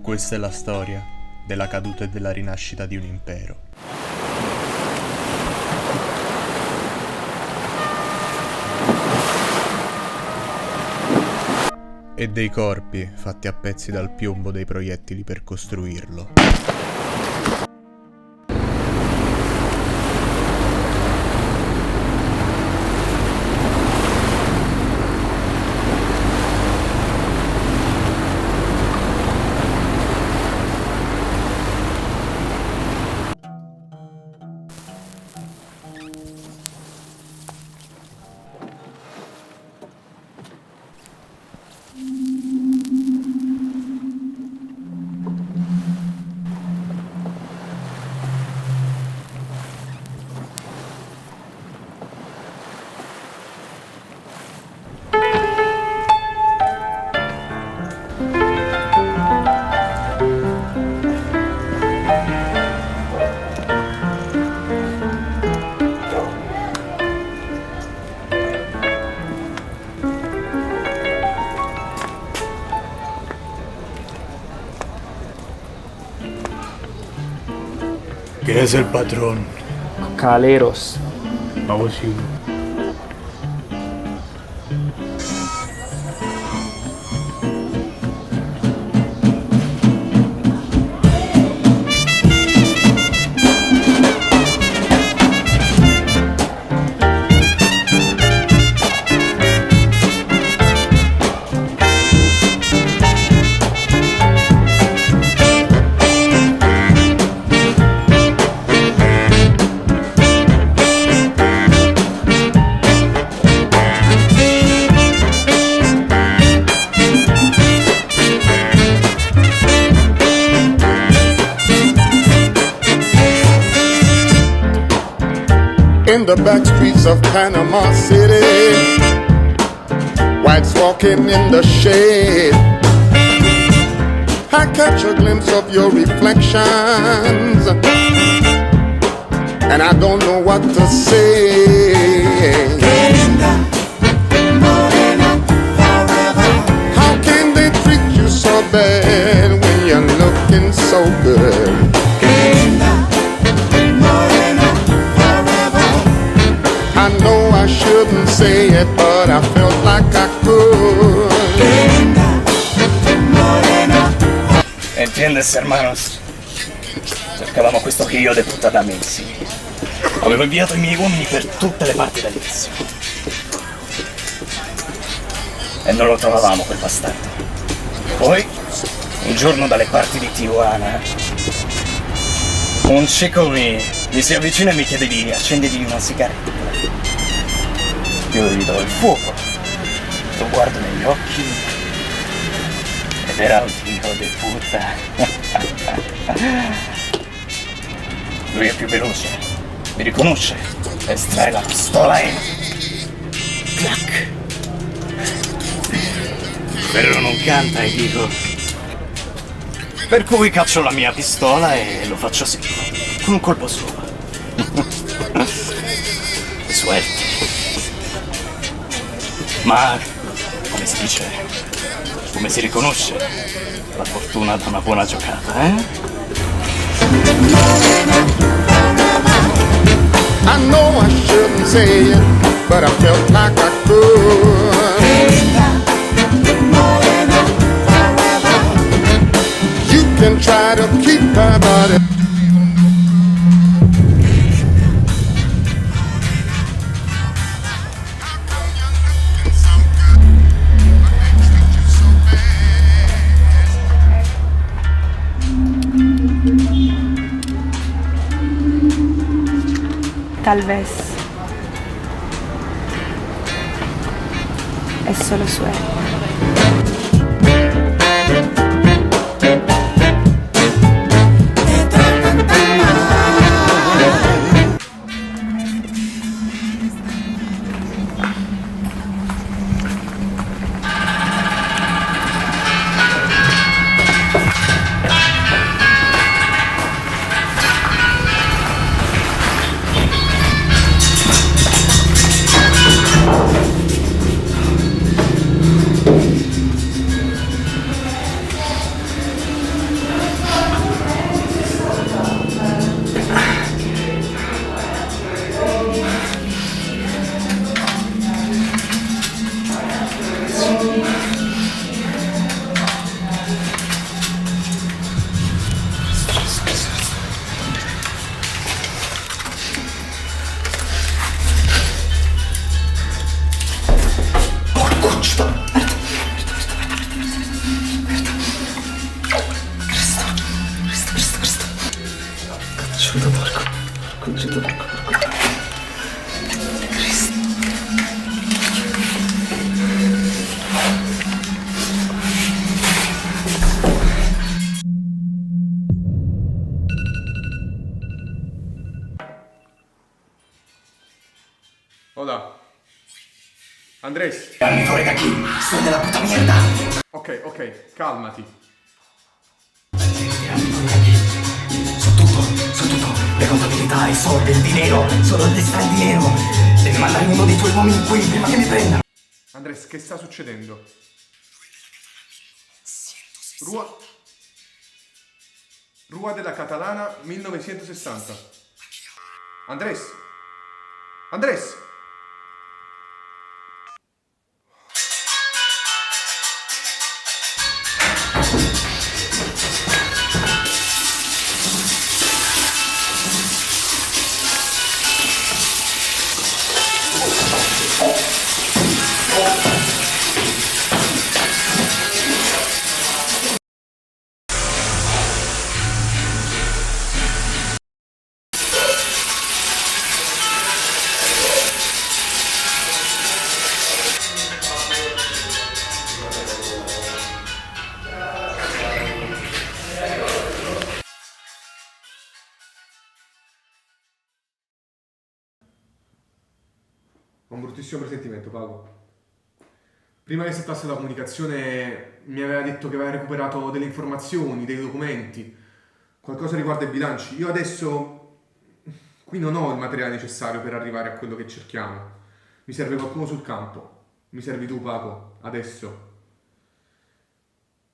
Questa è la storia della caduta e della rinascita di un impero. E dei corpi fatti a pezzi dal piombo dei proiettili per costruirlo. ¿Quién es el patrón? Caballeros. Vamos, sí. In the back streets of Panama City, whites walking in the shade. I catch a glimpse of your reflections, and I don't know what to say. How can they treat you so bad when you're looking so good? I know I shouldn't say it, but I felt like I could. ¿Entiendes, hermanos? Cercavamo questo figlio di puttana Messi. Avevo inviato i miei uomini per tutte le parti dell'inizio. E non lo trovavamo quel bastardo. Poi, un giorno dalle parti di Tijuana, un chico mi si avvicina e mi chiede di accendergli una sigaretta. Io gli do il fuoco, lo guardo negli occhi ed era un figlio di puta. Lui è più veloce, mi riconosce, estrae la pistola e... clac! Però non canta e dico... Per cui caccio la mia pistola e lo faccio secco, con un colpo solo. Suerte. Ma, come si dice, come si riconosce, la fortuna da una buona giocata, eh? I know I shouldn't say it, but I felt like I could. You can try to keep her, but it Tal vez es solo suerte. Hola. Andrés. Dammi fuori da qui, sto nella puta merda. Ok, calmati. So tutto, le contabilità, i soldi, il dinero, solo il destra il dinero. Devi mandare uno dei tuoi uomini qui prima che mi prenda. Andrés, che sta succedendo? Rua della Catalana 1960. Andrés. Ho un bruttissimo presentimento, Paolo. Prima che saltasse la comunicazione mi aveva detto che aveva recuperato delle informazioni, dei documenti, qualcosa riguardo ai bilanci. Io adesso qui non ho il materiale necessario per arrivare a quello che cerchiamo. Mi serve qualcuno sul campo. Mi servi tu, Paco, adesso.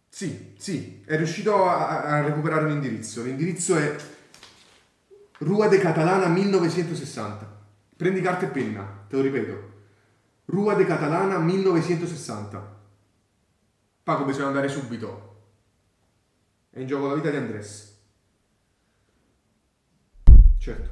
Sì, è riuscito a recuperare un indirizzo. L'indirizzo è Rua de Catalana 1960. Prendi carta e penna, te lo ripeto. Rua de Catalana 1960. Paco, bisogna andare subito. È in gioco la vita di Andrés. Certo.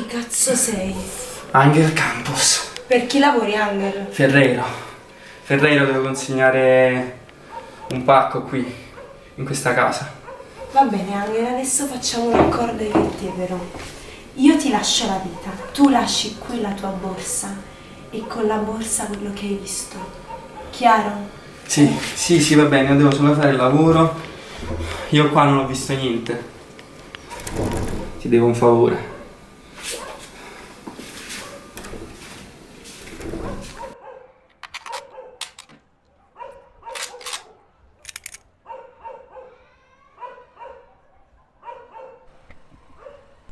Cazzo sei? Angel Campos. Per chi lavori, Angel? Ferreiro, devo consegnare un pacco qui, in questa casa. Va bene, Angel, adesso facciamo un accordo io e te, però. Io ti lascio la vita, tu lasci qui la tua borsa e con la borsa quello che hai visto. Chiaro? Sì, va bene, io devo solo fare il lavoro. Io qua non ho visto niente. Ti devo un favore.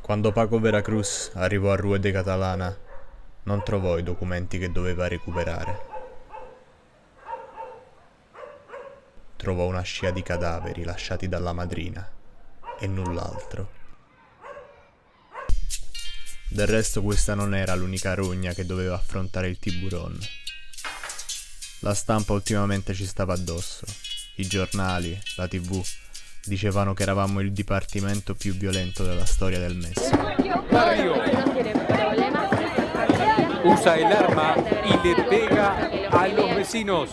Quando Paco Veracruz arrivò a Rua de Catalana, non trovò i documenti che doveva recuperare. Trovò una scia di cadaveri lasciati dalla madrina e null'altro. Del resto questa non era l'unica rogna che doveva affrontare il Tiburon. La stampa ultimamente ci stava addosso. I giornali, la TV, dicevano che eravamo il dipartimento più violento della storia del Messico. Barrio usa el arma y le pega a los vecinos.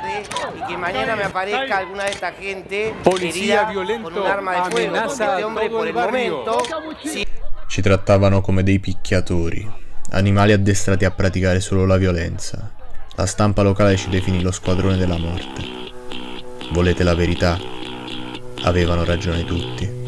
Y que mañana me aparezca alguna de esta gente Policía herida violento con un arma de fuego. amenaza Este hombre a todo por el el barrio. momento sí. Ci trattavano come dei picchiatori, animali addestrati a praticare solo la violenza. La stampa locale ci definì lo squadrone della morte. Volete la verità? Avevano ragione tutti.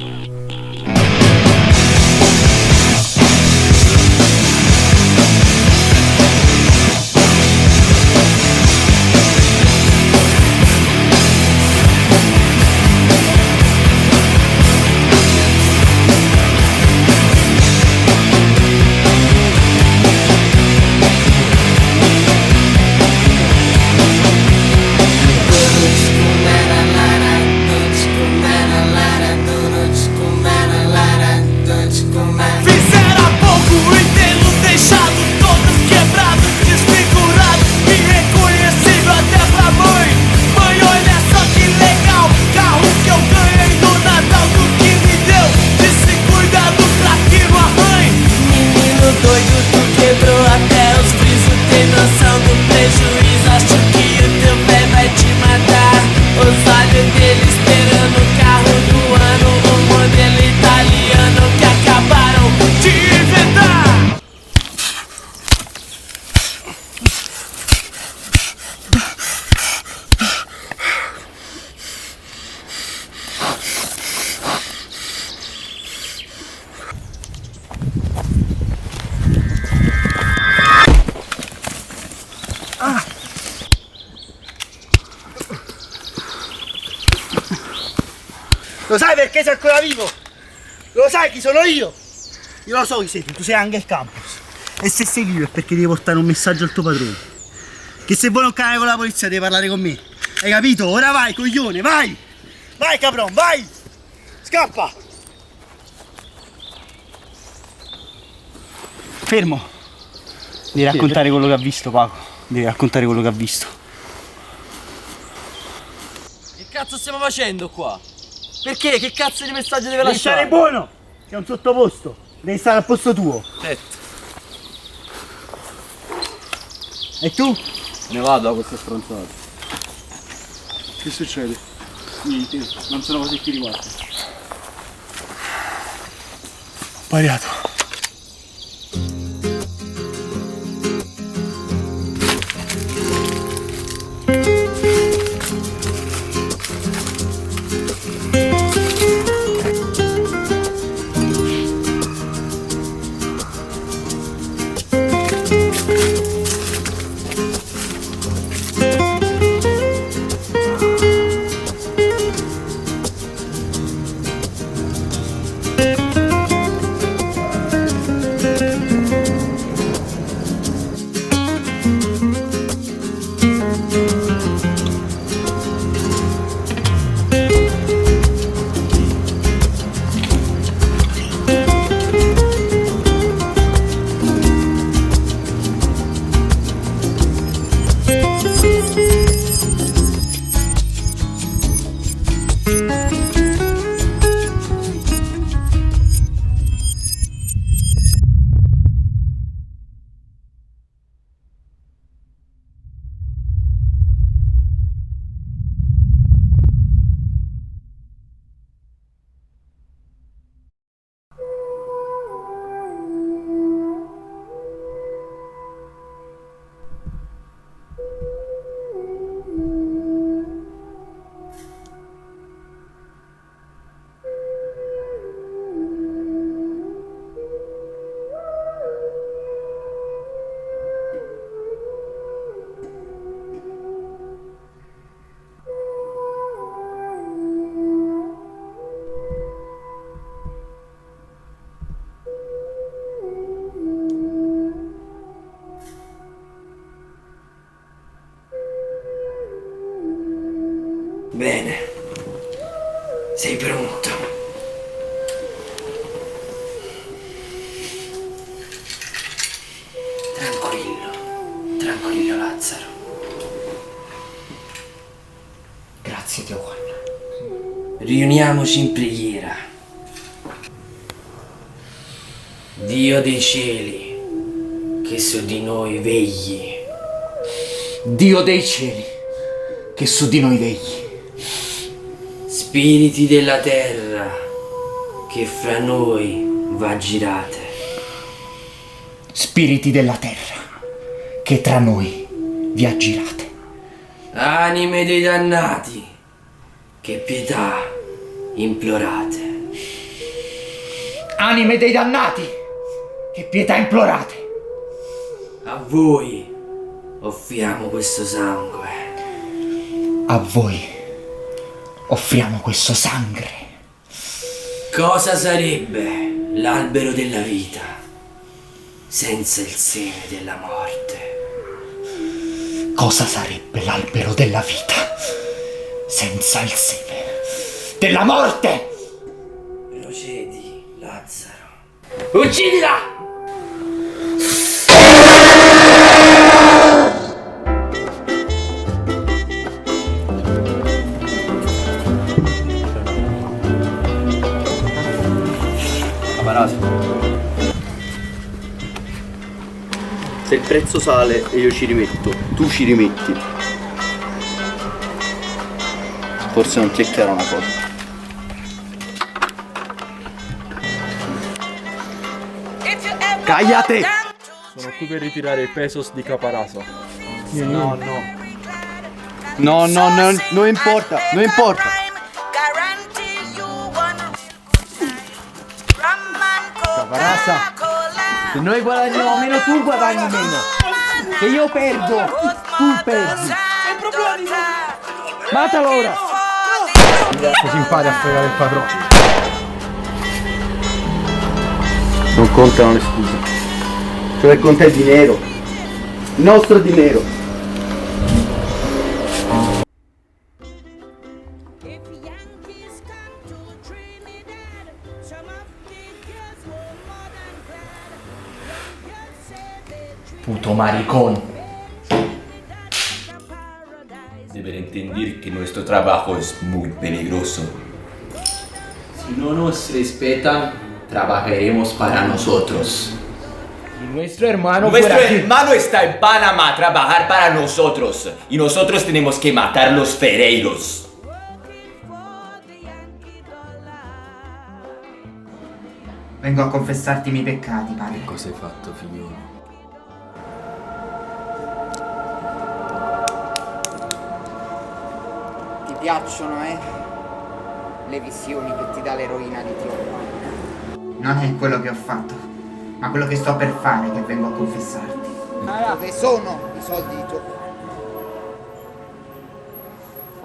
Lo sai perché sei ancora vivo? Lo sai chi sono io? Io lo so chi sei tu sei Angel Campos. E se sei vivo è perché devi portare un messaggio al tuo padrone. Che se vuoi non cagare con la polizia devi parlare con me. Hai capito? Ora vai, coglione, vai! Vai, capron, vai! Scappa! Fermo! Devi raccontare quello che ha visto, Paco. Devi raccontare quello che ha visto. Che cazzo stiamo facendo qua? Perché? Che cazzo di messaggio deve lasciare? Devi stare buono! Sei un sottoposto! Devi stare al posto tuo! Certo. E tu? Ne vado da queste stronzate. Che succede? Niente, non sono cose che ti riguardano. Sbagliato. Bene, sei pronto? Tranquillo, tranquillo Lazzaro. Grazie Dio Juan. Riuniamoci in preghiera. Dio dei cieli, che su di noi vegli. Dio dei cieli, che su di noi vegli. Spiriti della terra, che fra noi v'aggirate. Spiriti della terra, che tra noi vi aggirate. Anime dei dannati, che pietà implorate. Anime dei dannati, che pietà implorate. A voi offriamo questo sangue. A voi offriamo questo sangue. Cosa sarebbe l'albero della vita senza il seme della morte? Cosa sarebbe l'albero della vita senza il seme della morte? Procedi, Lazzaro. Uccidila! Se il prezzo sale e io ci rimetto, tu ci rimetti. Forse non ti è chiara una cosa. Cagliate! Sono qui per ritirare il pesos di Caparasa. No, non importa, non importa. Caparasa, se noi guadagniamo meno tu guadagni meno. Se io perdo, tu perdi. Matalo ora! Così impari a fregare il padrone. Non contano le scuse. Ciò che conta è dinero. Il nostro dinero. Puto maricón. Deben entender que nuestro trabajo es muy peligroso. Si no nos respetan, trabajaremos para nosotros. Y nuestro hermano está en Panamá a trabajar para nosotros. Y nosotros tenemos que matar los Ferreiros. Vengo a confessarti i miei peccati, padre. Cosa hai fatto, figliolo? Ti piacciono, le visioni che ti dà l'eroina di Dio? Non è quello che ho fatto, ma quello che sto per fare che vengo a confessarti. Dove sono i soldi di tuo padre?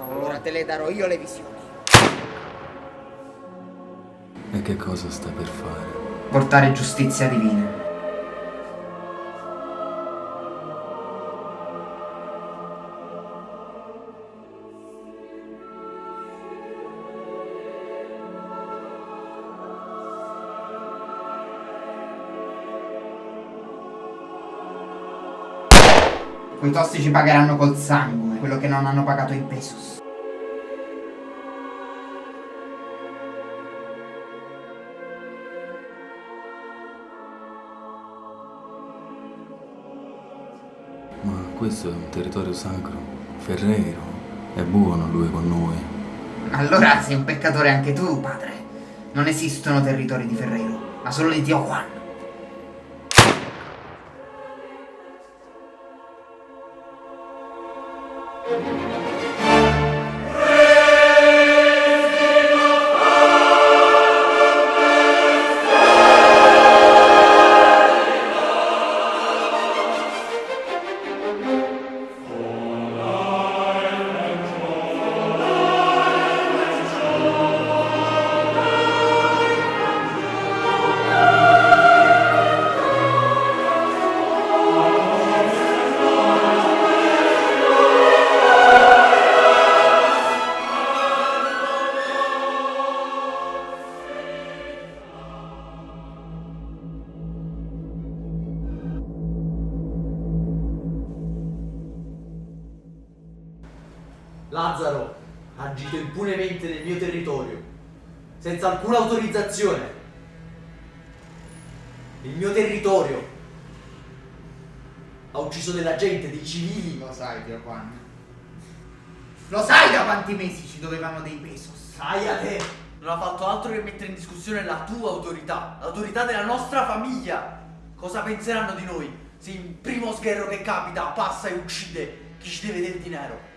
Allora te le darò io le visioni. E che cosa sta per fare? Portare giustizia divina. Quei tossici pagheranno col sangue quello che non hanno pagato in pesos. Ma questo è un territorio sacro. Ferreiro. È buono lui con noi. Allora sei un peccatore anche tu, padre. Non esistono territori di Ferreiro, ma solo di Dio Juan. Lazzaro ha agito impunemente nel mio territorio, senza alcuna autorizzazione. Il mio territorio ha ucciso della gente, dei civili. Lo sai, Dio Juan. Lo sai da quanti mesi ci dovevano dei pesos? Caiate! Non ha fatto altro che mettere in discussione la tua autorità, l'autorità della nostra famiglia. Cosa penseranno di noi se il primo sgherro che capita passa e uccide chi ci deve del dinero?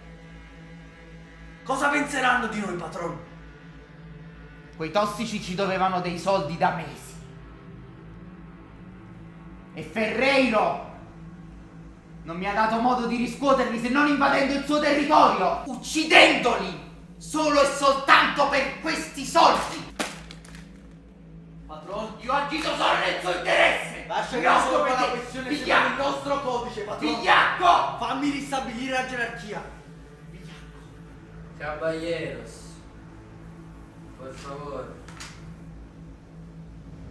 Cosa penseranno di noi, patron? Quei tossici ci dovevano dei soldi da mesi. E Ferreiro non mi ha dato modo di riscuoterli se non invadendo il suo territorio, uccidendoli solo e soltanto per questi soldi. Patron, io ho agito solo nel suo interesse. Lascia che solo per la questione secondo il nostro codice, patron. Vigliacco! Fammi ristabilire la gerarchia. Caballeros, por favor,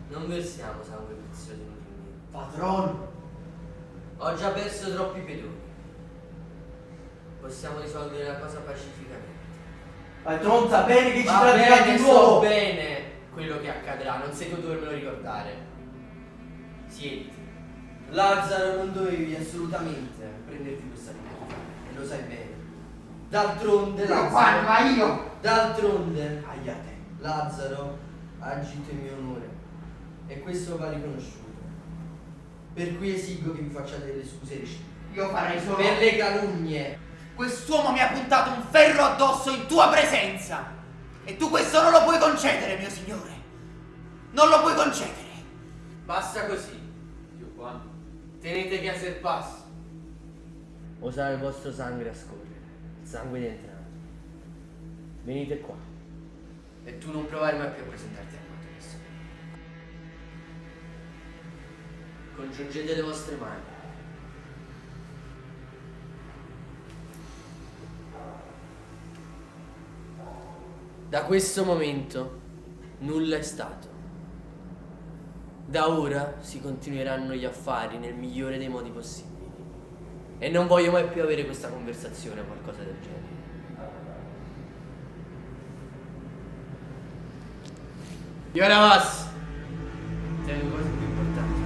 non versiamo sangue prezioso inutilmente. Patron, ho già perso troppi pedoni. Possiamo risolvere la cosa pacificamente. Patron, sa bene che ci Va tradirà bene, di nuovo. so bene quello che accadrà, non sei tu a dovermelo ricordare. Siediti. Lazzaro, non dovevi assolutamente prenderti questa libertà, e lo sai bene. D'altronde, Lazzaro, ma io! D'altronde, Lazzaro ha agito in mio onore e questo va riconosciuto. Per cui esigo che mi facciate delle scuse reciproche. Io farei solo... Per le calunnie. Quest'uomo mi ha puntato un ferro addosso in tua presenza. E tu questo non lo puoi concedere, mio signore. Non lo puoi concedere. Basta così. Dio qua. Tenete che a ser passo. Usare il vostro sangue a scorrere. Il sangue di entrare. Venite qua. E tu non provare mai più a presentarti armato adesso. Congiungete le vostre mani. Da questo momento nulla è stato. Da ora si continueranno gli affari nel migliore dei modi possibili. E non voglio mai più avere questa conversazione o qualcosa del genere. Y ahora vas. Tengo cose più importanti.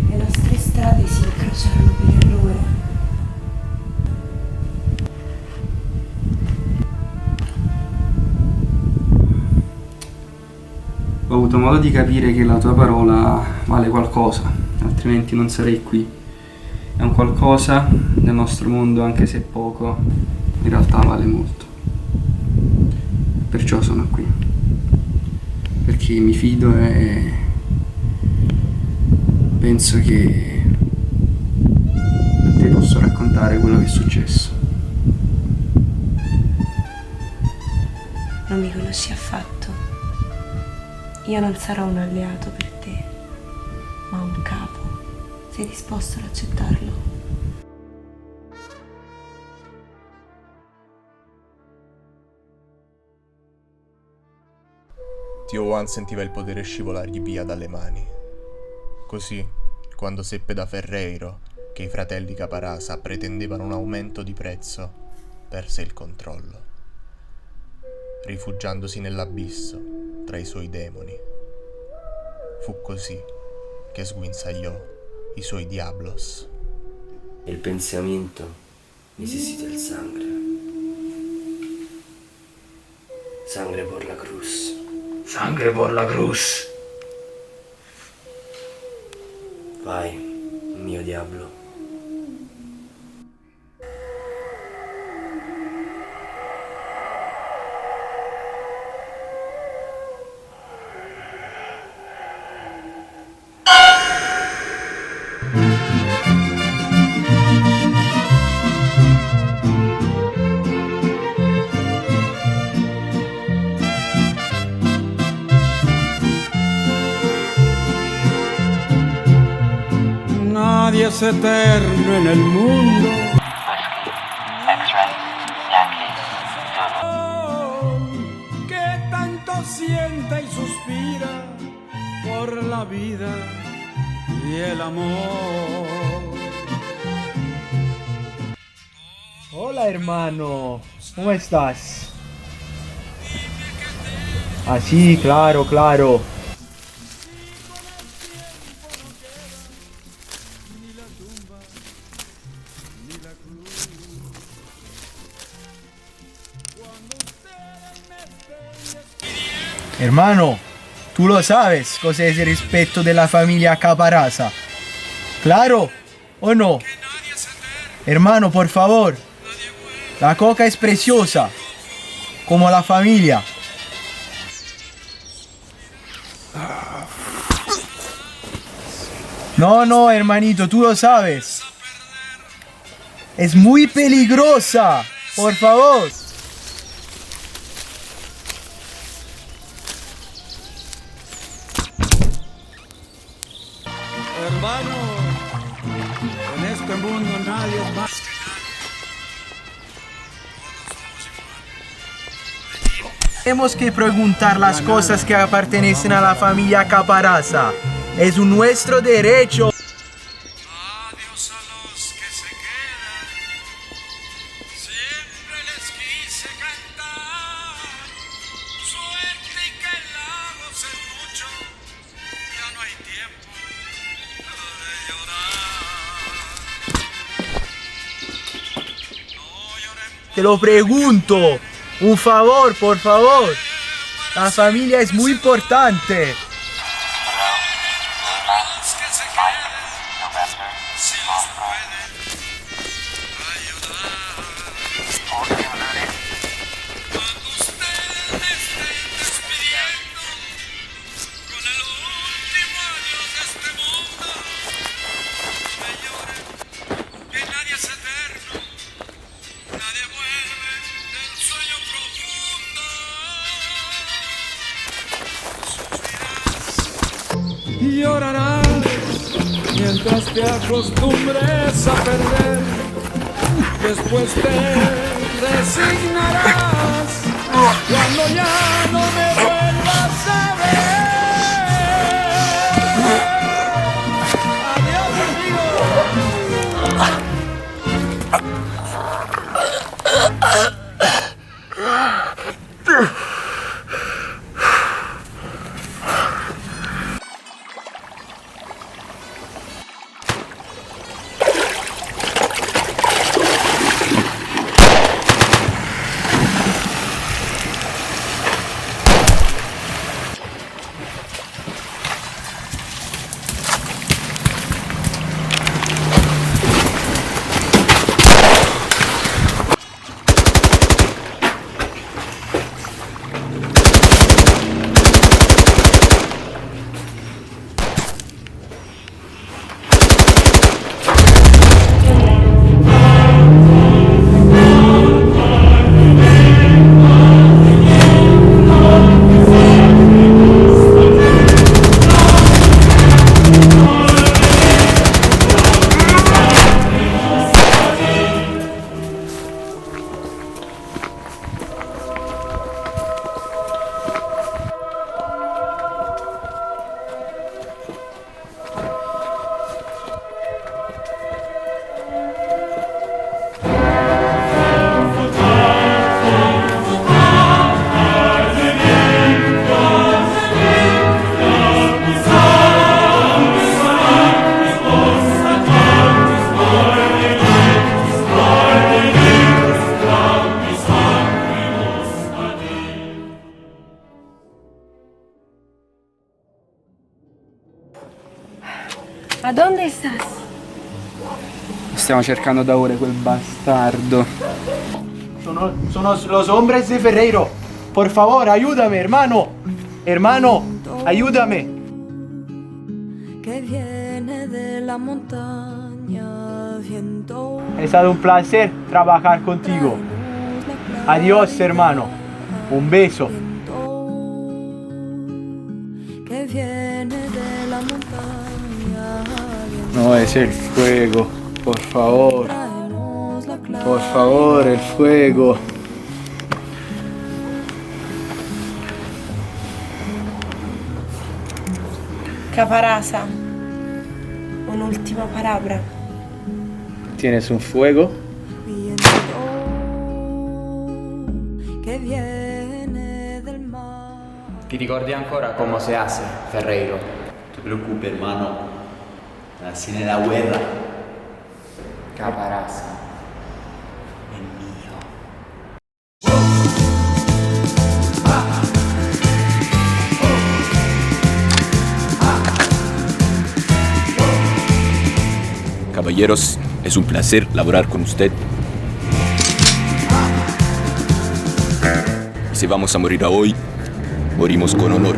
Le nostre strade si incrociarono per errore. Ho avuto modo di capire che la tua parola vale qualcosa, altrimenti non sarei qui. È un qualcosa nel nostro mondo, anche se poco, in realtà vale molto. Perciò sono qui. Perché mi fido e penso che a te posso raccontare quello che è successo. Non mi conosci affatto. Io non sarò un alleato per te, ma un capo. Sei disposto ad accettarlo? Tio Juan sentiva il potere scivolargli via dalle mani. Così, quando seppe da Ferreiro che i fratelli Caparasa pretendevano un aumento di prezzo, perse il controllo, rifugiandosi nell'abisso tra i suoi demoni. Fu così che sguinzagliò i suoi diablos. El pensamiento necesita el sangre. Sangre por la cruz. Sangre por la cruz. Vai, mio diablo. Nadie es eterno en el mundo. Que tanto sienta y suspira por la vida y el amor. Hola hermano, ¿cómo estás? Ah sí, claro, claro. Hermano, tú lo sabes cosa es el respeto de la familia Caparasa. ¿Claro o no? Hermano, por favor. La coca es preciosa, como la familia. No, no, hermanito, tú lo sabes. Es muy peligrosa, por favor. Hermano, en este mundo nadie es más. Tenemos que preguntar las cosas que pertenecen a la familia Caparasa. Es un nuestro derecho. Adiós a los que se quedan. Siempre les quise cantar. te lo pregunto. Un favor, por favor. La familia es muy importante. Llorarás mientras te acostumbres a perder. Después te resignarás cuando ya no me vuelvas a ver. Adiós, amigo. ¿A dónde estás? Stiamo cercando da ore quel bastardo. Sono los hombres de Ferreiro. Por favor, ayúdame, hermano. Hermano, ayúdame. Que viene de la montaña, viento. Es stato un placer trabajar contigo. Adiós, hermano. Un beso. Que viene de la montaña. No es el fuego, por favor. Por favor, el fuego. Caparasa, un'ultima palabra. ¿Tienes un fuego? Che viene del mar. Ti ricordi ancora come si hace, Ferreiro? No te preocupes, hermano. Así en la guerra. Caparasa. Caballeros, es un placer laborar con usted. Y si vamos a morir hoy, morimos con honor.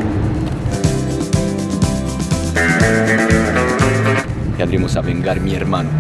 Y andremos a vengar a mi hermano.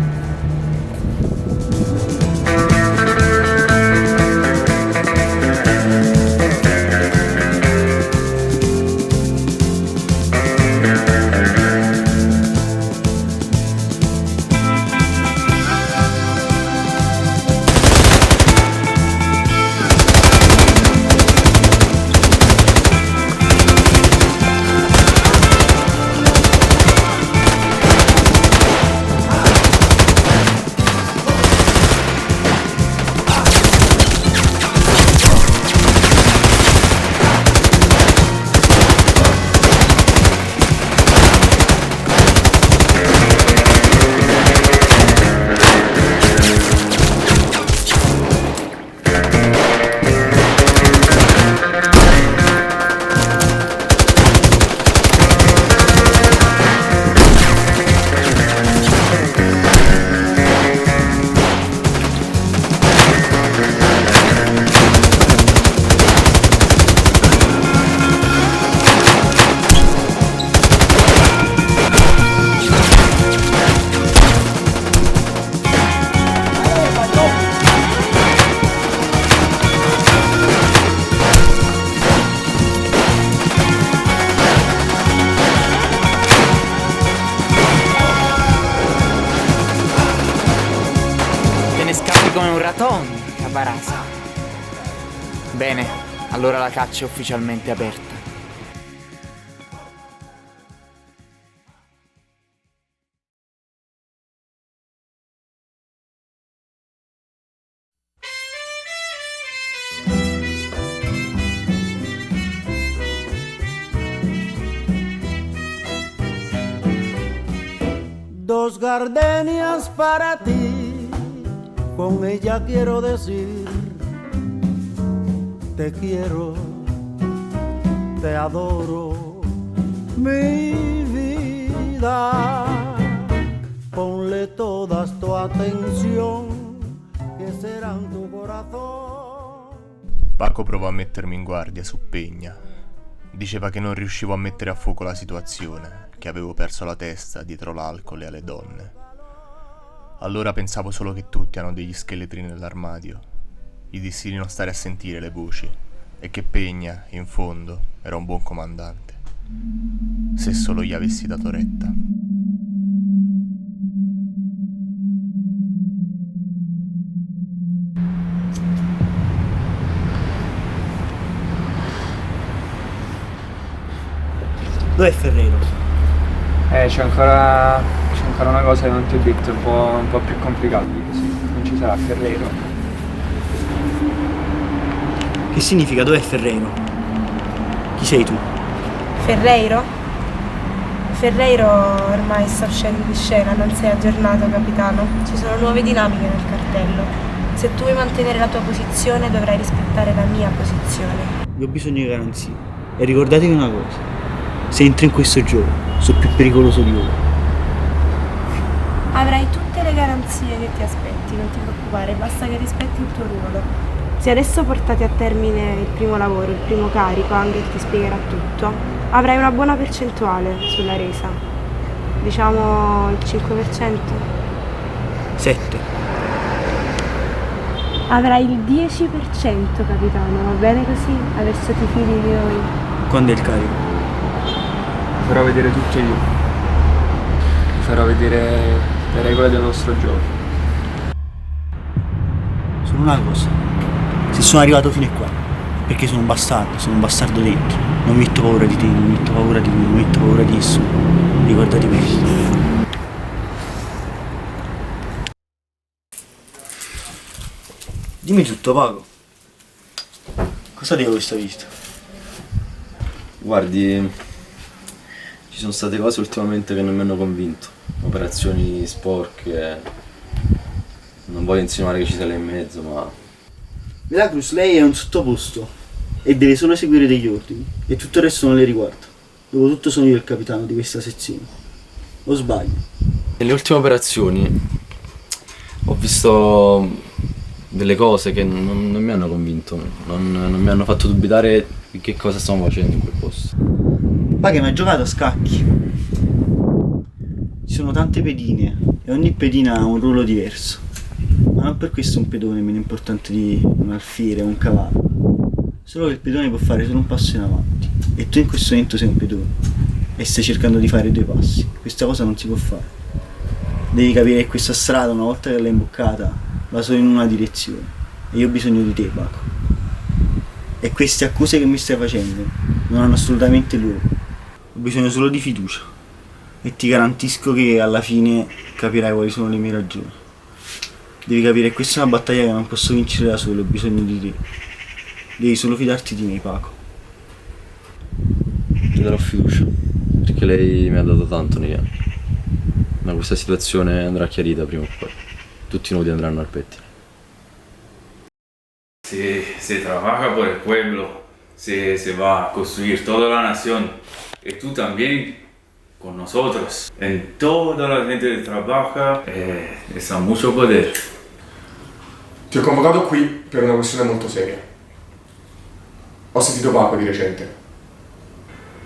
corazón, Caparasa. Bene, allora la caccia è ufficialmente aperta. Dos gardenias para ti, con ella quiero decir, te quiero, te adoro, mi vida. Ponle toda tu atención, que serán tu corazón. Paco provò a mettermi in guardia su Pegna. Diceva che non riuscivo a mettere a fuoco la situazione, che avevo perso la testa dietro l'alcol e alle donne. Allora pensavo solo che tutti hanno degli scheletri nell'armadio. Gli dissi di non stare a sentire le voci e che Pegna, in fondo, era un buon comandante. Se solo gli avessi dato retta. Dov'è Ferrero? C'è ancora una cosa che non ti ho detto, un po' più complicata di così. Non ci sarà Ferrero. Che significa dov'è Ferrero? Chi sei tu? Ferreiro? Ferreiro ormai sta uscendo di scena, non sei aggiornato, capitano. Ci sono nuove dinamiche nel cartello. Se tu vuoi mantenere la tua posizione dovrai rispettare la mia posizione. Io ho bisogno di garanzie. E ricordatevi una cosa. Se entri in questo gioco, sono più pericoloso di ora. Avrai tutte le garanzie che ti aspetti, non ti preoccupare, basta che rispetti il tuo ruolo. Se adesso portate a termine il primo lavoro, il primo carico, Angel ti spiegherà tutto, avrai una buona percentuale sulla resa. Diciamo il 5%? 7. Avrai il 10%, capitano, va bene così? Adesso ti fidi di noi. Quando è il carico? Farò vedere tutto io. Vi farò vedere le regole del nostro gioco. Solo una cosa. Se sono arrivato fino a qua, perché sono un bastardo dentro. Non metto paura di te, non metto paura di lui, non metto paura di nessuno. Ricordati questo. Dimmi tutto, Paco. Cosa devo questa visita? Guardi, ci sono state cose ultimamente che non mi hanno convinto. Operazioni sporche. Non voglio insinuare che ci sia lei in mezzo, ma... Milagros, lei è un sottoposto e deve solo seguire degli ordini e tutto il resto non le riguarda. Dopotutto sono io il capitano di questa sezione. O sbaglio? Nelle ultime operazioni ho visto delle cose che non mi hanno convinto, non mi hanno fatto dubitare di che cosa stiamo facendo in quel posto. Ma che mi ha giocato a scacchi? Ci sono tante pedine e ogni pedina ha un ruolo diverso. Ma non per questo un pedone è meno importante di un alfiere o un cavallo. Solo che il pedone può fare solo un passo in avanti. E tu in questo momento sei un pedone e stai cercando di fare 2 passi. Questa cosa non si può fare. Devi capire che questa strada, una volta che l'hai imboccata, va solo in una direzione. E io ho bisogno di te, Paco. E queste accuse che mi stai facendo non hanno assolutamente luogo. Ho bisogno solo di fiducia. E ti garantisco che alla fine capirai quali sono le mie ragioni. Devi capire che questa è una battaglia che non posso vincere da solo, ho bisogno di te. Devi solo fidarti di me, Paco. Ti darò fiducia, perché lei mi ha dato tanto negli anni. Ma questa situazione andrà chiarita prima o poi. Tutti i nodi andranno al pettine. Se trabaja por el pueblo, se va a construir toda la nación. Y tú también con nosotros. En toda la gente que trabaja está mucho poder. Ti ho convocato qui per una questione molto seria. Ho sentito Paco di recente.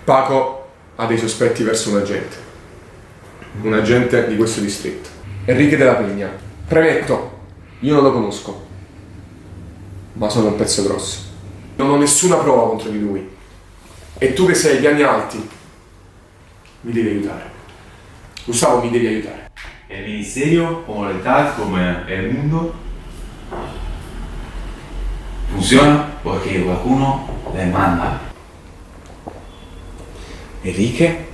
Paco ha dei sospetti verso un agente di questo distretto. Enrique della Pegna. Premetto, io non lo conosco, ma sono un pezzo grosso. Non ho nessuna prova contro di lui. E tu che sei ai piani alti, mi devi aiutare. Gustavo, mi devi aiutare. El ministerio, como la edad, como el mundo, funziona perché qualcuno le manda. Enrique?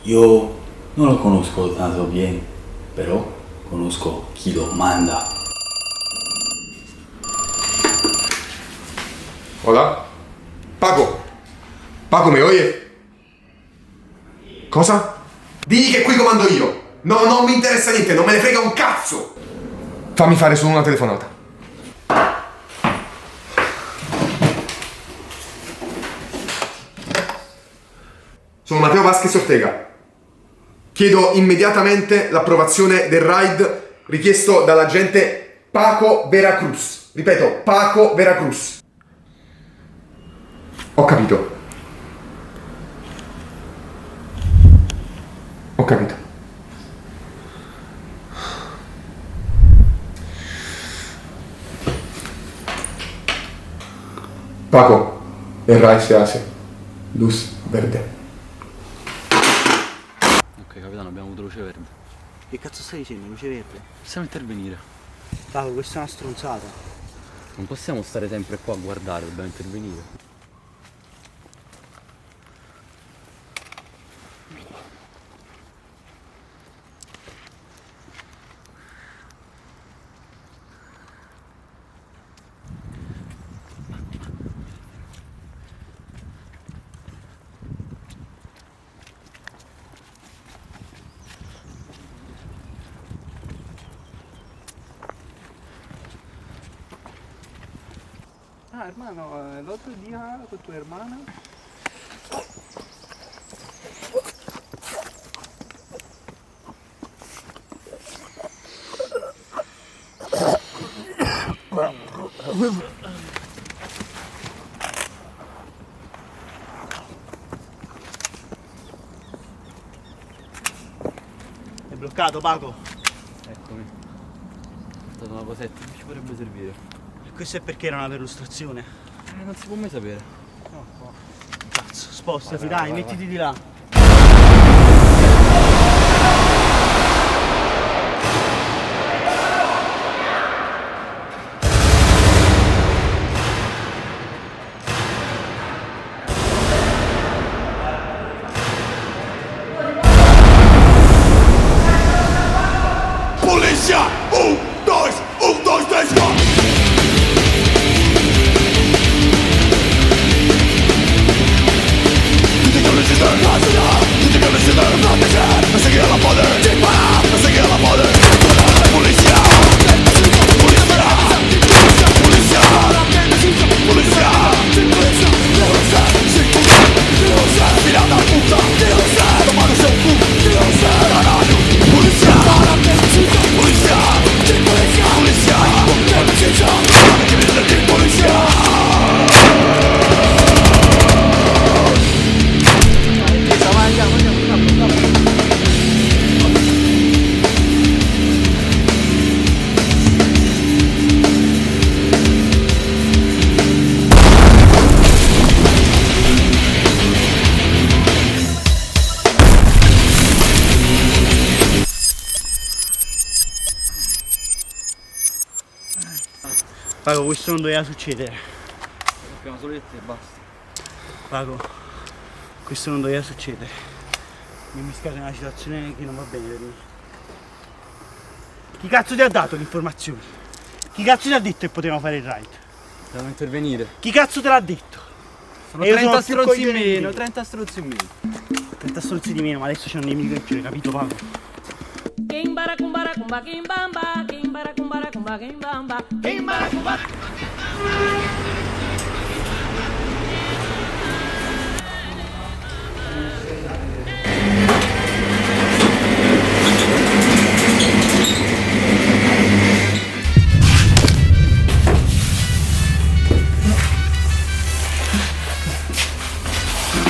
Io non lo conosco tanto bene, però conosco chi lo manda. Hola? Paco? Paco, mi oye? Cosa? Digli che qui comando io! No, non mi interessa niente, non me ne frega un cazzo! Fammi fare solo una telefonata. Sono Matteo Vasquez Ortega. Chiedo immediatamente l'approvazione del raid richiesto dall'agente Paco Veracruz. Ripeto, Paco Veracruz. Ho capito. Ho capito. Paco, el raid se hace. Luz verde. Ok, capitano, abbiamo avuto luce verde. Che cazzo stai dicendo, luce verde? Possiamo intervenire. Paco, questa è una stronzata. Non possiamo stare sempre qua a guardare, dobbiamo intervenire. Ah, hermano, el otro día con tu hermana. È bloccato, Paco. Eccomi. È stata una cosetta, mi ci potrebbe servire. Questo è perché era una perlustrazione. Non si può mai sapere. No. Cazzo, spostati, dai, mettiti di là. Polizia! 1, 2, 3, 4! A seguir a la poder, dispara, a seguir a la poder, policía, policía, policía, policía, filha da puta, tomando seu cu, caralho, polícia, polícia, polícia, polícia. Pago, questo non doveva succedere. Abbiamo solo detto e basta. Pago, questo non doveva succedere. Mi mischiate in una situazione che non va bene per me. Chi cazzo ti ha dato le informazioni? Chi cazzo ti ha detto che potevano fare il raid? Dobbiamo intervenire. Chi cazzo te l'ha detto? Sono 30 stronzi in meno, 30 stronzi in meno. 30 stronzi di meno, ma adesso c'è un nemico in più, capito, Pago?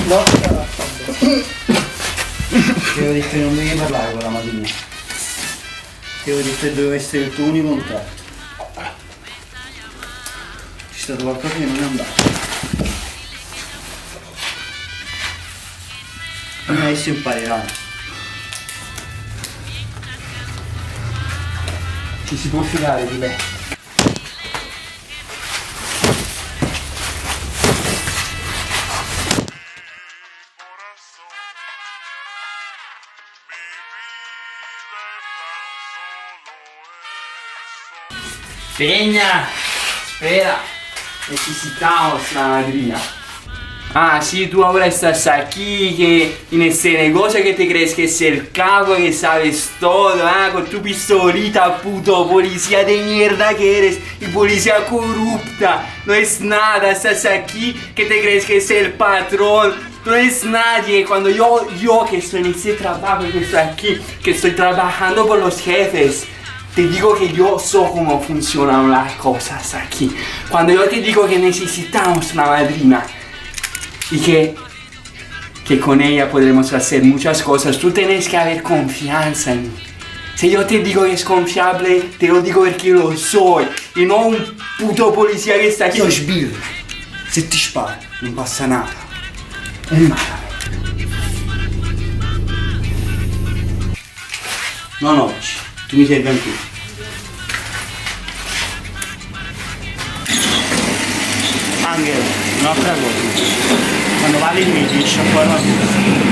No, ti avevo detto che non devi parlare con la madre mia. Ti avevo detto che doveva essere il tuo unico contatto. C'è stato qualcosa che non è andato. Adesso imparerai. Ci si può fidare di lei. Peña, espera, necesitamos la madrina. Ah, sí, tú ahora estás aquí, que en este negocio que te crees que es el capo, que sabes todo, con tu pistolita, puto policía de mierda que eres y policía corrupta. No es nada, estás aquí, que te crees que es el patrón. No es nadie. Cuando yo que estoy en este trabajo, que estoy aquí, que estoy trabajando por los jefes, te digo que yo sé cómo funcionan las cosas aquí. Cuando yo te digo que necesitamos una madrina y que con ella podremos hacer muchas cosas, tú tienes que haber confianza en mí. Si yo te digo que es confiable, te lo digo porque lo soy y no un puto policía che sta aquí. Io sbirro, se ti sparo non passa nada. È male. Non oggi, tu mi servi anche. Angelo, un'altra cosa. Quando vale il mio dici ancora una cosa.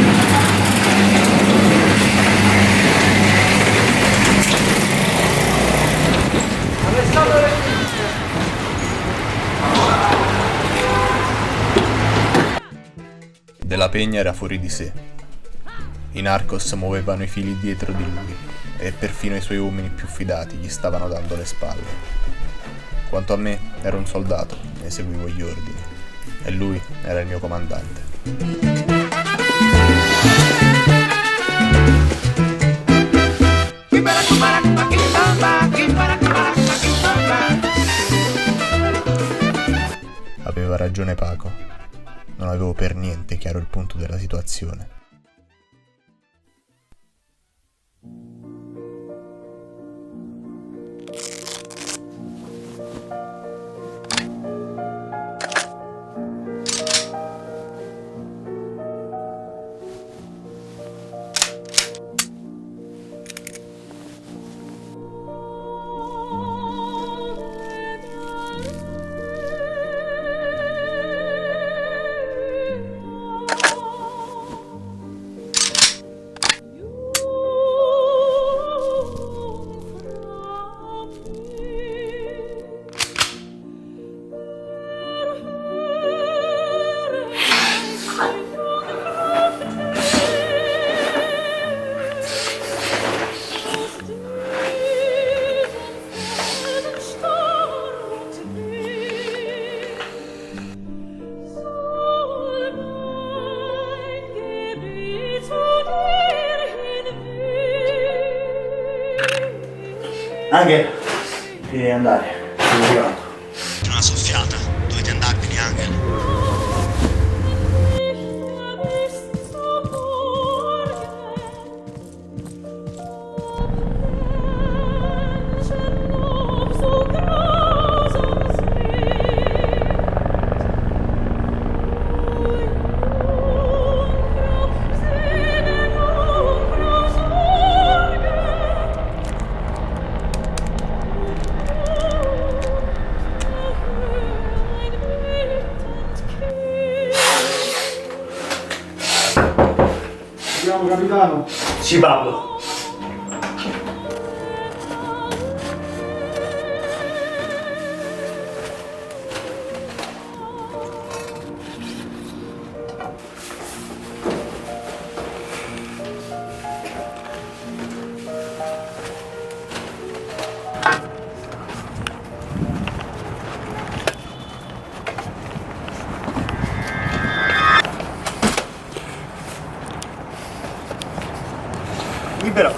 De la Peña era fuori di sé. I narcos muovevano i fili dietro di lui e perfino i suoi uomini più fidati gli stavano dando le spalle. Quanto a me, ero un soldato e seguivo gli ordini, e lui era il mio comandante. Aveva ragione Paco. Non avevo per niente chiaro il punto della situazione. Angel, devi andare, sono arrivato. C'è una soffiata, dovete andarvene, Angel. Andiamo, capitano. Sì, Pablo. Libero.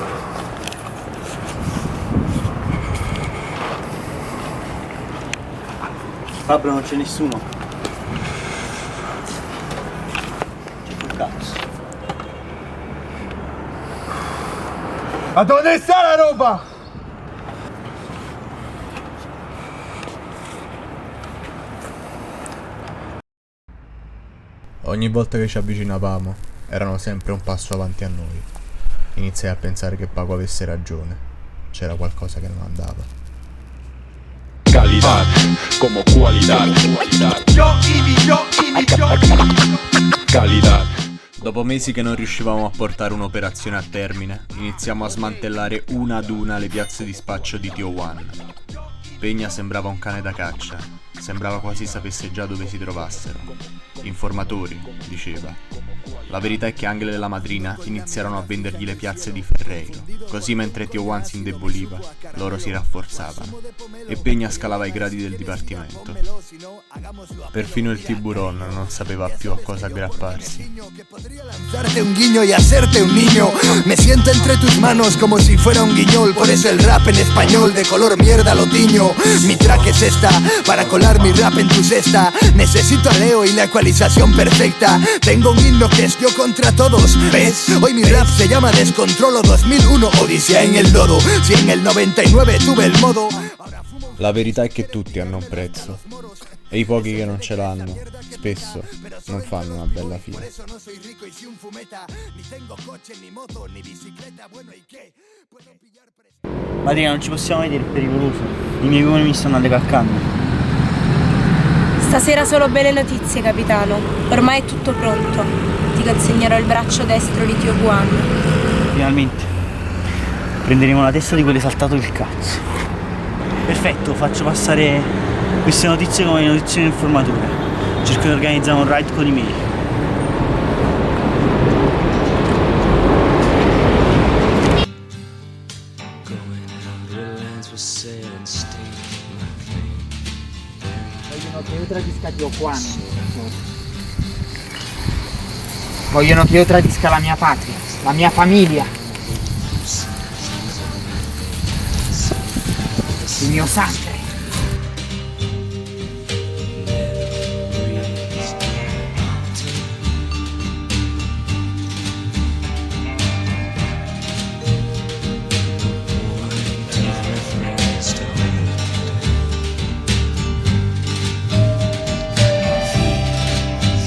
Pablo, non c'è nessuno. C'è quel cazzo. Ma dove sta la roba? Ogni volta che ci avvicinavamo, erano sempre un passo avanti a noi. Iniziai a pensare che Paco avesse ragione. C'era qualcosa che non andava. Calidad como cualidad. Calidad. Dopo mesi che non riuscivamo a portare un'operazione a termine, iniziamo a smantellare una ad una le piazze di spaccio di Tijuana. Peña sembrava un cane da caccia, sembrava quasi sapesse già dove si trovassero. Informatori, diceva. La verità è che Angela e la madrina iniziarono a vendergli le piazze di Ferreiro, così mentre Tio Juan si indeboliva, loro si rafforzavano, e Peña scalava i gradi del dipartimento. Perfino il tiburón non sapeva più a cosa aggrapparsi. Darte un guiño y hacerte un niño. Me siento entre tus manos como si fuera un guiñol. Por eso el rap en español de color mierda lo tiño. Mi track es esta, para colar mi rap en tu cesta. Necesito a Leo y la ecualización perfecta. Tengo un himno que es yo contra todos, ¿ves? Hoy mi rap se llama Descontrolo 2001, Odisea en el lodo. Si en el 99 tuve el modo. La verità è che tutti hanno un prezzo, e i pochi che non ce l'hanno, spesso, non fanno una bella fine. Madrina, non ci possiamo vedere, è pericoloso. I miei uomini mi stanno allecaccando. Stasera solo belle notizie, capitano. Ormai è tutto pronto. Ti consegnerò il braccio destro di Tio Juan. Finalmente. Prenderemo la testa di quell'esaltato del cazzo. Perfetto, faccio passare queste notizie come le notizie dell'informatore. Cerco di organizzare un ride con i miei. Vogliono che io tradisca Tio Juan. Vogliono che io tradisca la mia patria, la mia famiglia. Il mio sangue.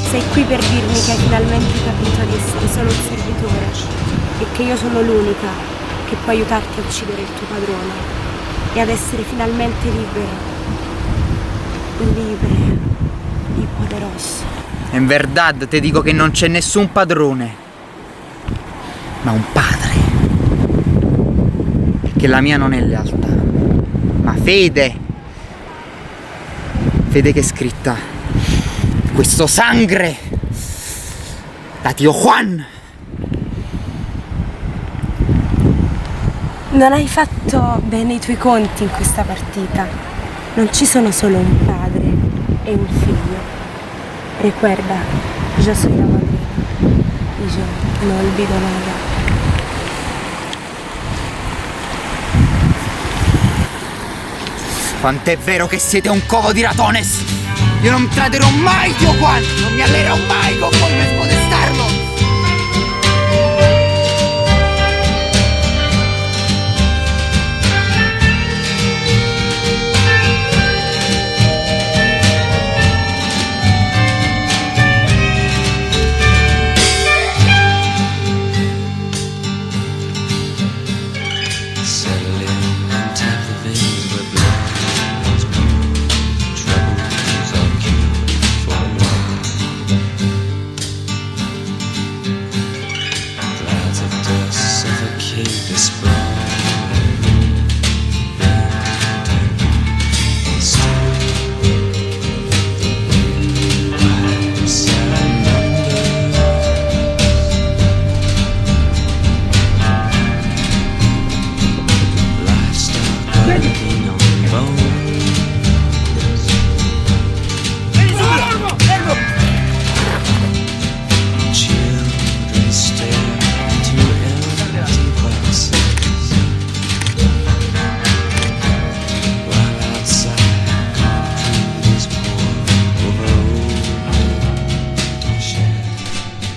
Sei qui per dirmi che hai finalmente capito di essere solo un servitore e che io sono l'unica che può aiutarti a uccidere il tuo padrone e ad essere finalmente libero y poderoso. En verdad te dico che non c'è nessun padrone, ma un padre. Perché la mia non è lealtà, ma fede. Fede che è scritta questo sangue da Tio Juan. Non hai fatto bene i tuoi conti in questa partita. Non ci sono solo un padre e un figlio. Recuerda, yo soy la madrina y yo no olvido nada. Quant'è vero che siete un covo di ratones! Io non traderò mai Tio Juan! Non mi allerò mai con voi per spodestarlo!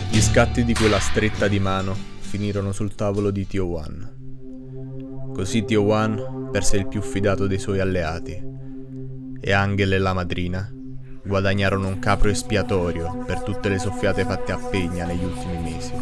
Gli scatti di quella stretta di mano finirono sul tavolo di Tio Juan. Così Tio Juan perse il più fidato dei suoi alleati e Angela e la madrina guadagnarono un capro espiatorio per tutte le soffiate fatte a Peña negli ultimi mesi.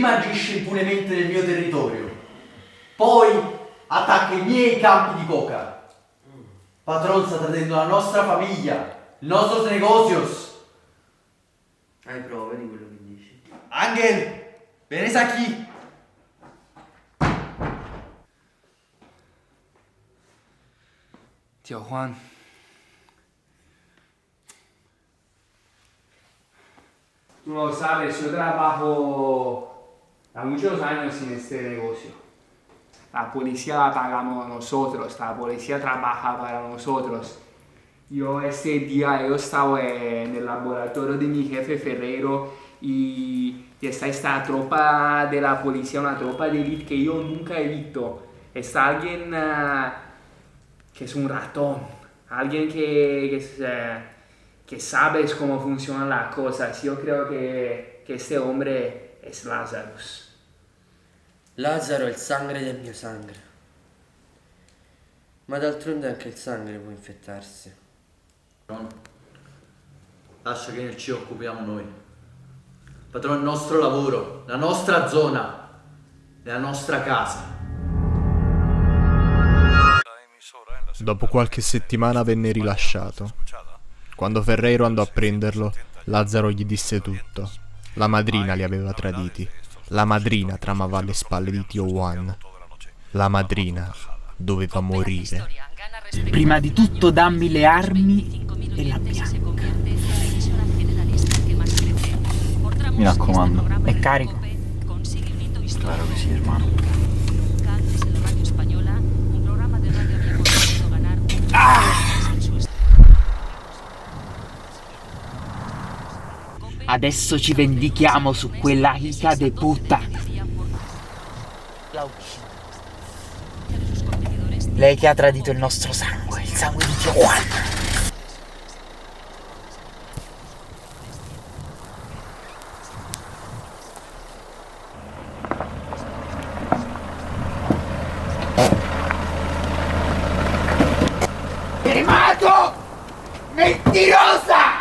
prima agisce impunemente nel mio territorio, poi attacca i miei campi di coca. Patron sta tradendo la nostra famiglia, il nostro negocios. Hai prove di quello che dici? Angel, vienes aquí. Tío Juan. Tú no sabes, yo trabajo a muchos años en este negocio. La policía la pagamos nosotros, la policía trabaja para nosotros. Yo estaba en el laboratorio de mi jefe Ferreiro y está esta tropa de la policía, una tropa de élite que yo nunca he visto. Está alguien que es un ratón, alguien que sabes cómo funcionan las cosas. Yo creo que este hombre es Lazarus. Lazzaro è il sangue del mio sangue. Ma d'altronde anche il sangue può infettarsi. Lascia che ci occupiamo noi. Patrone, il nostro lavoro, la nostra zona, la nostra casa. Dopo qualche settimana venne rilasciato. Quando Ferreiro andò a prenderlo, Lazzaro gli disse tutto. La madrina li aveva traditi. La madrina tramava alle spalle di Tio Juan. La madrina doveva morire. Prima di tutto dammi le armi e la bianca. Mi raccomando. È carico? Claro che sì, hermano. Adesso ci vendichiamo su quella hija de puta. Lei che ha tradito il nostro sangue, il sangue di Tio Juan. ¡Primato! ¡Mentirosa!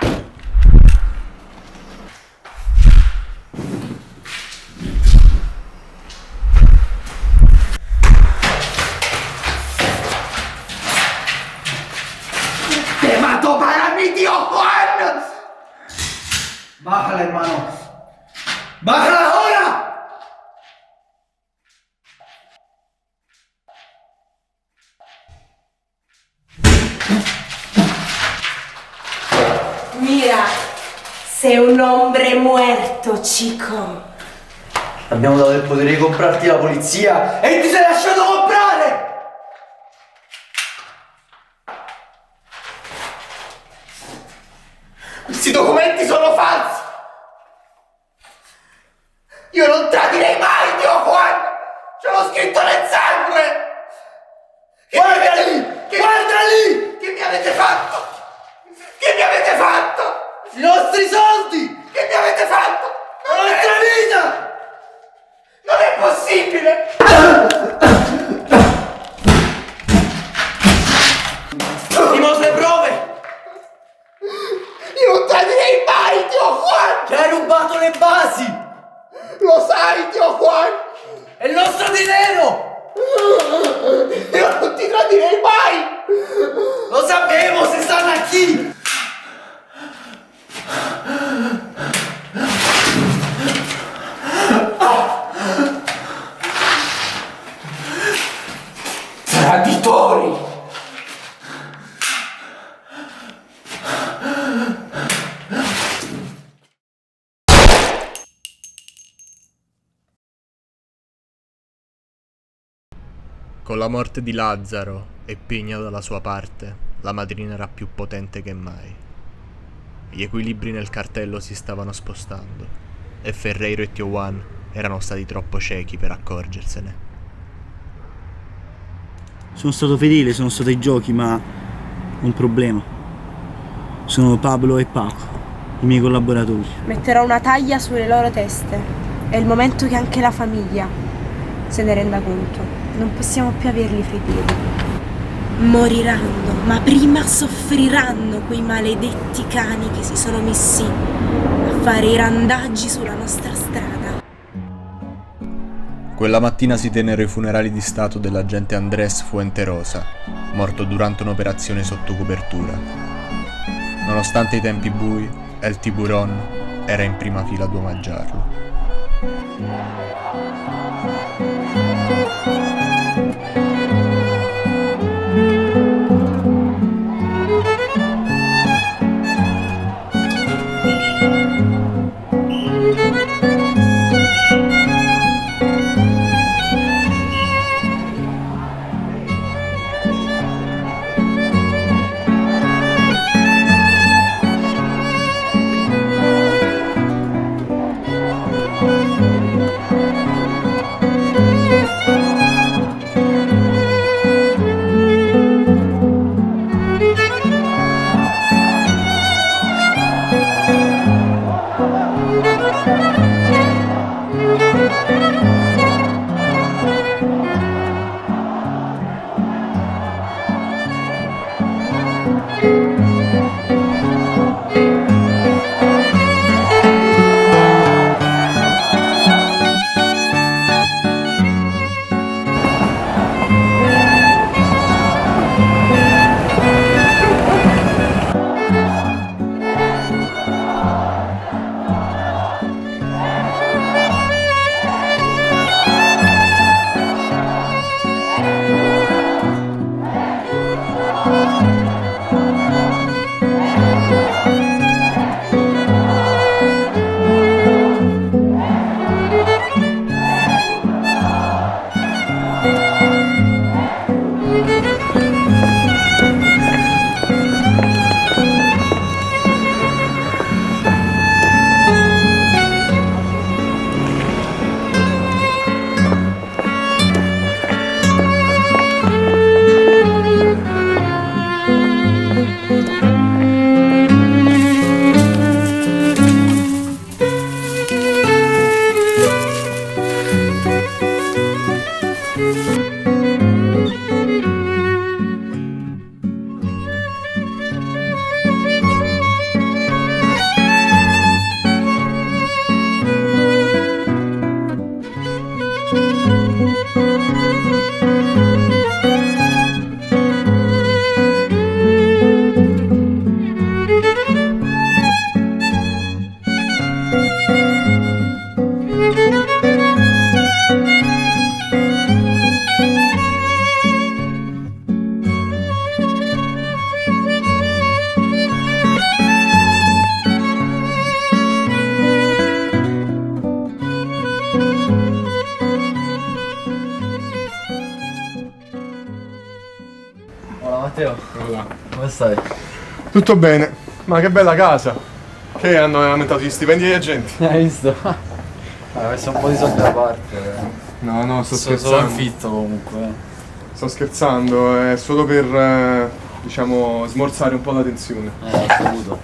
¡Te mato para mi tío Juan! Bájala, hermano. ¡Bájala ahora! Mira, sei un hombre muerto, chico. Abbiamo dato il potere di comprarti la polizia e ti sei lasciato comprare! Questi documenti sono falsi! Io non tradirei mai Tio Juan! Ce l'ho scritto nel sangue! Guarda lì! Che mi avete fatto? Che mi avete fatto? I nostri soldi! Che mi avete fatto? La nostra vita! Non è possibile! Dimostra le prove! Io non tradirei mai Tio Juan! Che hai rubato le basi! Lo sai Tio Juan! È il nostro dinero! Io non ti tradirei mai! Lo sapevo, se stanno aquí! Traditori! Con la morte di Lazzaro e Pigna dalla sua parte, la madrina era più potente che mai. Gli equilibri nel cartello si stavano spostando e Ferreiro e Tio Juan erano stati troppo ciechi per accorgersene. Sono stato fedele, sono stato ai giochi, ma ho un problema. Sono Pablo e Paco, i miei collaboratori. Metterò una taglia sulle loro teste. È il momento che anche la famiglia se ne renda conto. Non possiamo più averli fra i piedi. Moriranno, ma prima soffriranno quei maledetti cani che si sono messi a fare i randaggi sulla nostra strada. Quella mattina si tennero i funerali di stato dell'agente Andrés Fuenterosa, morto durante un'operazione sotto copertura. Nonostante i tempi bui, El Tiburón era in prima fila ad omaggiarlo. Matteo, come stai? Tutto bene, ma che bella casa. Che hanno aumentato gli stipendi agli agenti? Hai visto? Hai messo un po' di soldi da parte. No, sto scherzando. Solo affitto comunque. Sto scherzando, è solo per, diciamo, smorzare un po' la tensione. Assoluto.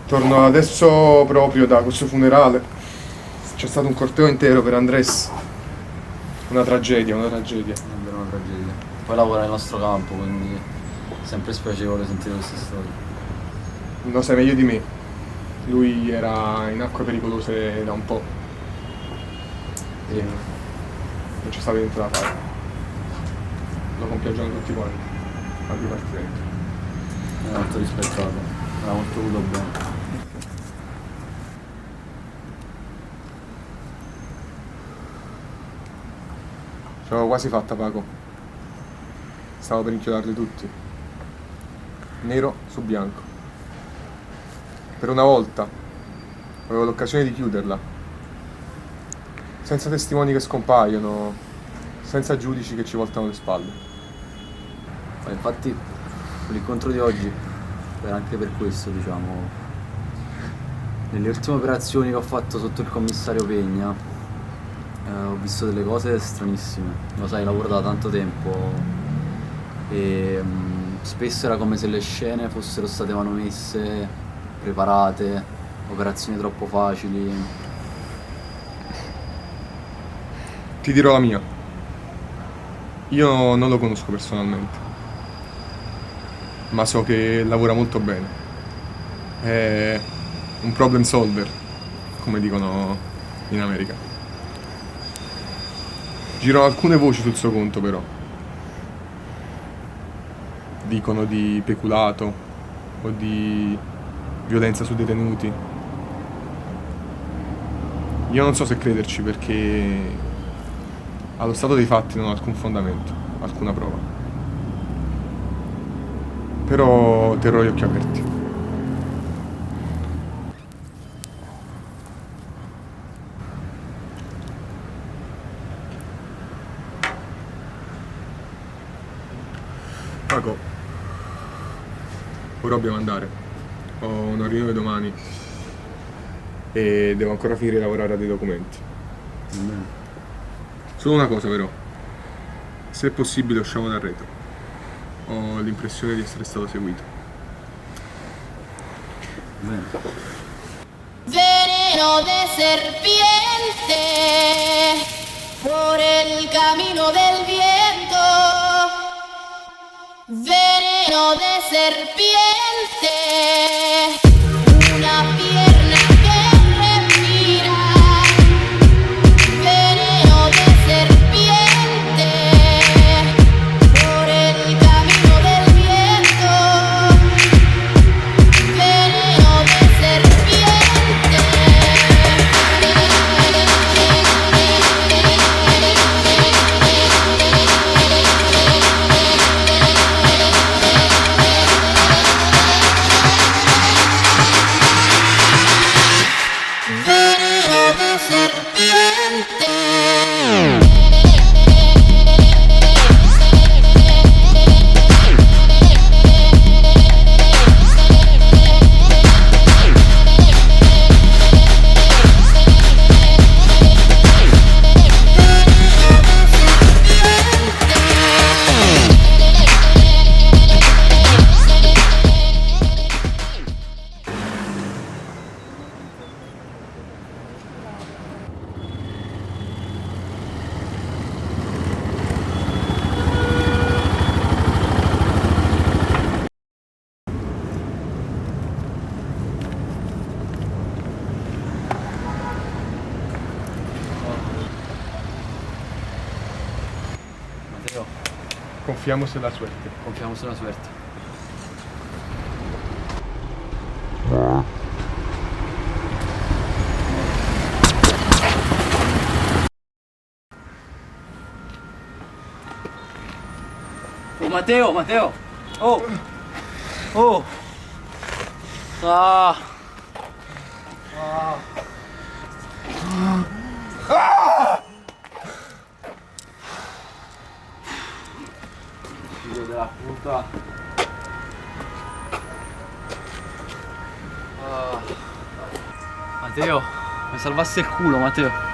Torno adesso proprio da questo funerale. C'è stato un corteo intero per Andrés. Una tragedia. Davvero una tragedia. Poi lavora nel nostro campo, quindi è sempre spiacevole sentire queste storie. Lo sai meglio di me. Lui era in acque pericolose da un po'. E non c'è stato niente da fare. Lo compiaggiano tutti quanti al dipartimento. Era molto rispettato, era molto voluto bene. Ce l'avevo quasi fatta, Paco. Stavo per inchiodarli tutti. Nero su bianco. Per una volta avevo l'occasione di chiuderla. Senza testimoni che scompaiono, senza giudici che ci voltano le spalle. Ma infatti l'incontro di oggi era anche per questo, diciamo. Nelle ultime operazioni che ho fatto sotto il commissario Pegna ho visto delle cose stranissime. Lo sai, lavoro da tanto tempo e spesso era come se le scene fossero state manomesse, preparate, operazioni troppo facili. Ti dirò la mia. Io non lo conosco personalmente, ma so che lavora molto bene. È un problem solver, come dicono in America. Girano alcune voci sul suo conto però. Dicono di peculato o di violenza su detenuti. Io non so se crederci perché allo stato dei fatti non ho alcun fondamento, alcuna prova. Però terrò gli occhi aperti. Paco, ora dobbiamo andare. Ho una riunione domani e devo ancora finire di lavorare a dei documenti. Solo una cosa però, se è possibile usciamo dal retro. Ho l'impressione di essere stato seguito. Veneno de serpiente por el camino del viento. Veneno de serpiente, una pierna que respira. Veneno de serpiente por el camino del viento. Veneno de serpiente. Confiamos en la suerte. Confiamos en la suerte. Oh Matteo, Matteo! Oh! Oh! Ah! Ah! Ah! Figlio della puta. Ah. Matteo, mi salvasse il culo, Matteo.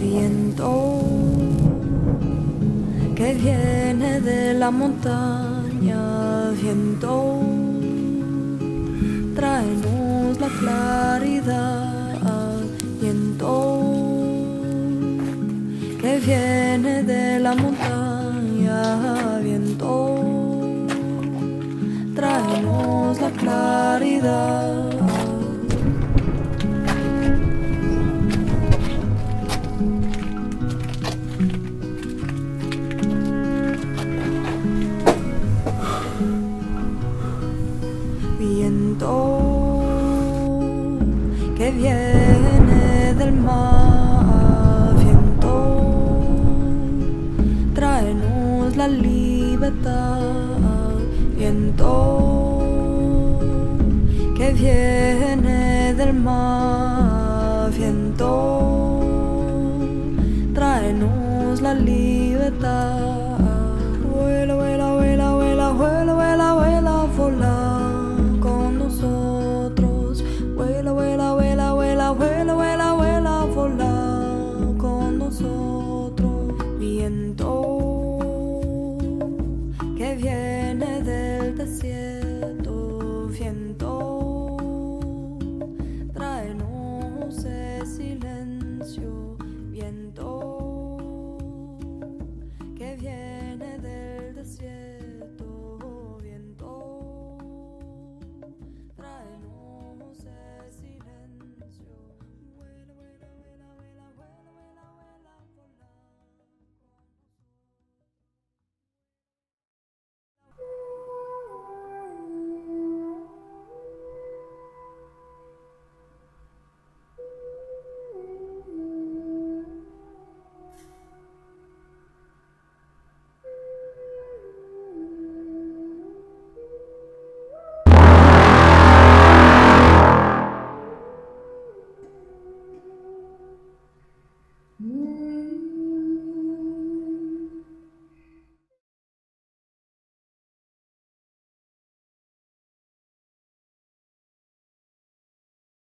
viento que viene de la montaña, viento, tráenos la claridad, viento que viene de la montaña, viento, tráenos la claridad. Viento que viene del mar, viento, tráenos la libertad, viento que viene del mar, viento, tráenos la libertad.